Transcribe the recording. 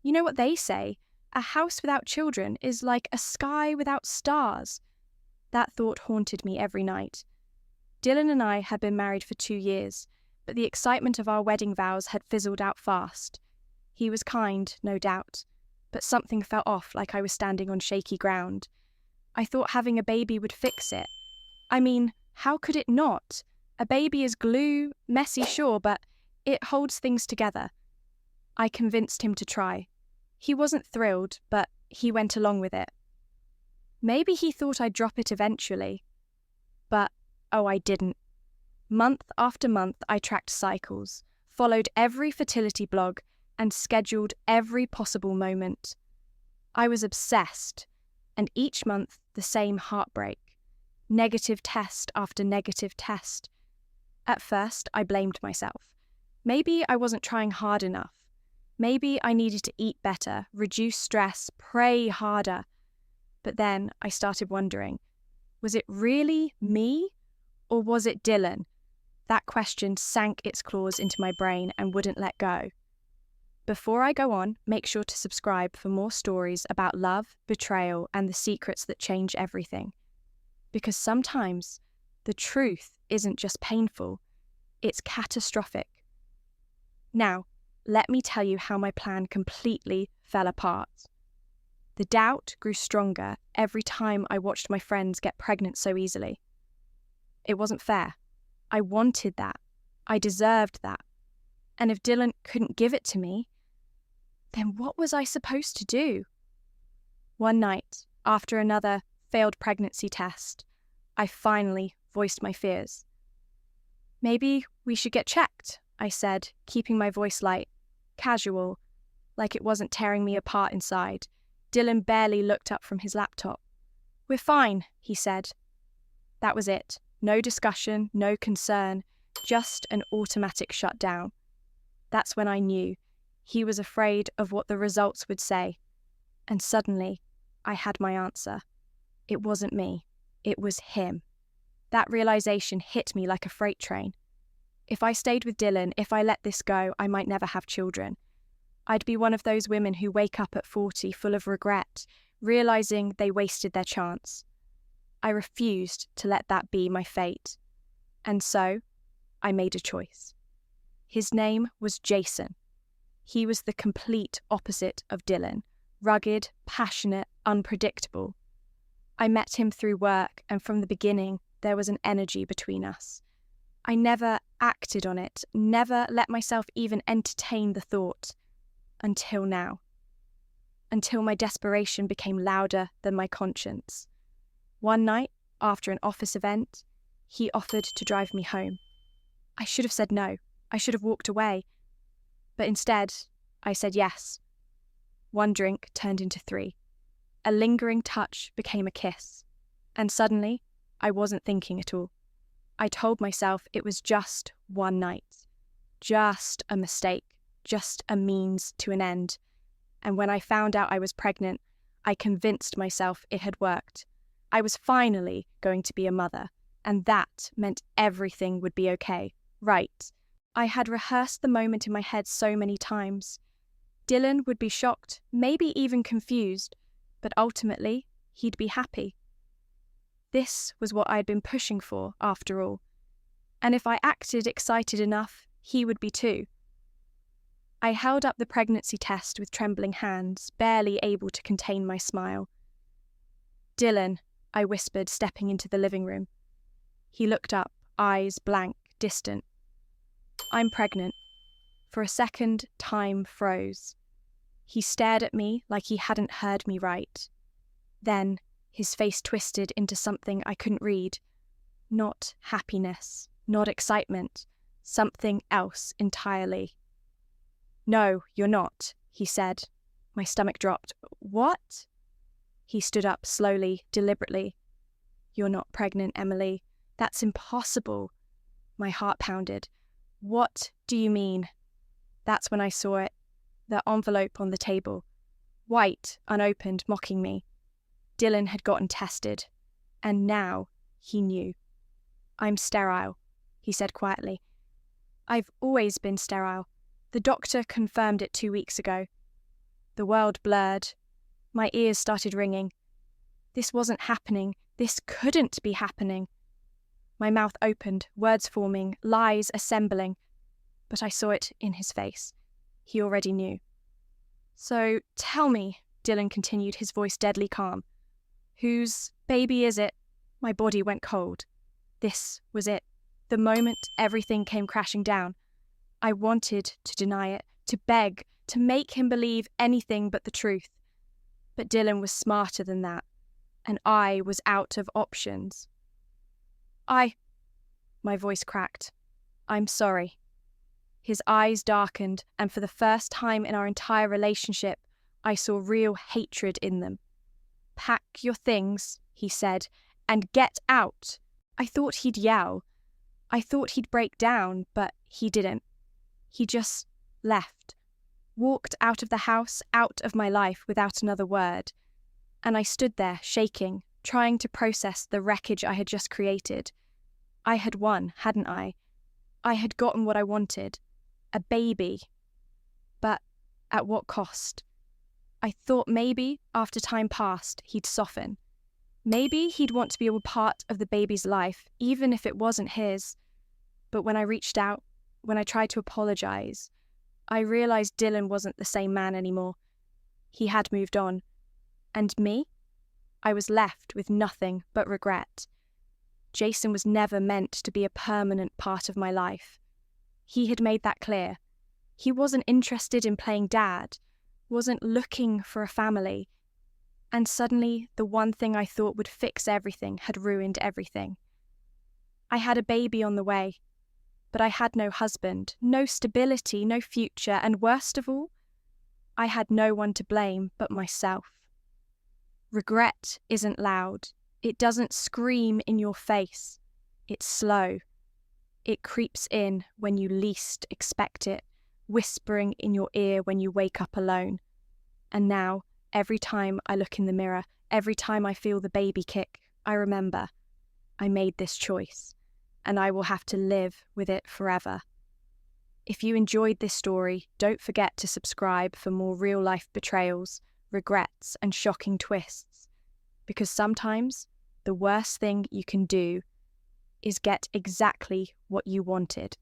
You know what they say? A house without children is like a sky without stars. That thought haunted me every night. Dylan and I had been married for 2 years, but the excitement of our wedding vows had fizzled out fast. He was kind, no doubt, but something felt off, like I was standing on shaky ground. I thought having a baby would fix it. I mean, how could it not? A baby is glue, messy, sure, but it holds things together. I convinced him to try. He wasn't thrilled, but he went along with it. Maybe he thought I'd drop it eventually. But, oh, I didn't. Month after month, I tracked cycles, followed every fertility blog, and scheduled every possible moment. I was obsessed, and each month the same heartbreak. Negative test after negative test. At first, I blamed myself. Maybe I wasn't trying hard enough. Maybe I needed to eat better, reduce stress, pray harder. But then I started wondering, was it really me, or was it Dylan? That question sank its claws into my brain and wouldn't let go. Before I go on, make sure to subscribe for more stories about love, betrayal, and the secrets that change everything. Because sometimes the truth isn't just painful, it's catastrophic. Now, let me tell you how my plan completely fell apart. The doubt grew stronger every time I watched my friends get pregnant so easily. It wasn't fair. I wanted that. I deserved that. And if Dylan couldn't give it to me, then what was I supposed to do? One night, after another failed pregnancy test, I finally voiced my fears. Maybe we should get checked, I said, keeping my voice light, casual, like it wasn't tearing me apart inside. Dylan barely looked up from his laptop. We're fine, he said. That was it. No discussion, no concern, just an automatic shutdown. That's when I knew he was afraid of what the results would say. And suddenly, I had my answer. It wasn't me. It was him. That realization hit me like a freight train. If I stayed with Dylan, if I let this go, I might never have children. I'd be one of those women who wake up at 40 full of regret, realizing they wasted their chance. I refused to let that be my fate. And so, I made a choice. His name was Jason. He was the complete opposite of Dylan, rugged, passionate, unpredictable. I met him through work, and from the beginning, there was an energy between us. I never acted on it, never let myself even entertain the thought. Until now. Until my desperation became louder than my conscience. One night, after an office event, he offered to drive me home. I should have said no. I should have walked away. But instead, I said yes. One drink turned into 3. A lingering touch became a kiss. And suddenly, I wasn't thinking at all. I told myself it was just one night. Just a mistake. Just a means to an end. And when I found out I was pregnant, I convinced myself it had worked. I was finally going to be a mother, and that meant everything would be okay, right? I had rehearsed the moment in my head so many times. Dylan would be shocked, maybe even confused, but ultimately, he'd be happy. This was what I'd been pushing for, after all. And if I acted excited enough, he would be too. I held up the pregnancy test with trembling hands, barely able to contain my smile. Dylan, I whispered, stepping into the living room. He looked up, eyes blank, distant. I'm pregnant. For a second, time froze. He stared at me like he hadn't heard me right. Then, his face twisted into something I couldn't read. Not happiness, not excitement, something else entirely. No, you're not, he said. My stomach dropped. What? He stood up slowly, deliberately. You're not pregnant, Emily. That's impossible. My heart pounded. What do you mean? That's when I saw it. The envelope on the table. White, unopened, mocking me. Dylan had gotten tested. And now he knew. I'm sterile, he said quietly. I've always been sterile. The doctor confirmed it 2 weeks ago. The world blurred. My ears started ringing. This wasn't happening. This couldn't be happening. My mouth opened, words forming, lies assembling. But I saw it in his face. He already knew. So tell me, Dylan continued, his voice deadly calm. Whose baby is it? My body went cold. This was it. The moment everything came crashing down. I wanted to deny it, to beg, to make him believe anything but the truth. But Dylan was smarter than that, and I was out of options. My voice cracked. I'm sorry. His eyes darkened, and for the first time in our entire relationship, I saw real hatred in them. Pack your things, he said, and get out. I thought he'd yell. I thought he'd break down, but he didn't. He just left, walked out of the house, out of my life without another word. And I stood there, shaking, trying to process the wreckage I had just created. I had won, hadn't I? I had gotten what I wanted. A baby. But at what cost? I thought maybe, after time passed, he'd soften. Maybe he'd want to be a part of the baby's life, even if it wasn't his. But when I reached out, when I tried to apologize, I realized Dylan wasn't the same man anymore. He had moved on. And me? I was left with nothing but regret. Jason was never meant to be a permanent part of my life. He had made that clear. He wasn't interested in playing dad, wasn't looking for a family. And suddenly, the one thing I thought would fix everything had ruined everything. I had a baby on the way, but I had no husband, no stability, no future, and worst of all, I had no one to blame but myself. Regret isn't loud. It doesn't scream in your face. It's slow. It creeps in when you least expect it, whispering in your ear when you wake up alone. And now, every time I look in the mirror, every time I feel the baby kick, I remember I made this choice, and I will have to live with it forever. If you enjoyed this story, don't forget to subscribe for more real-life betrayals, regrets, and shocking twists. Because sometimes the worst thing you can do is get exactly what you wanted.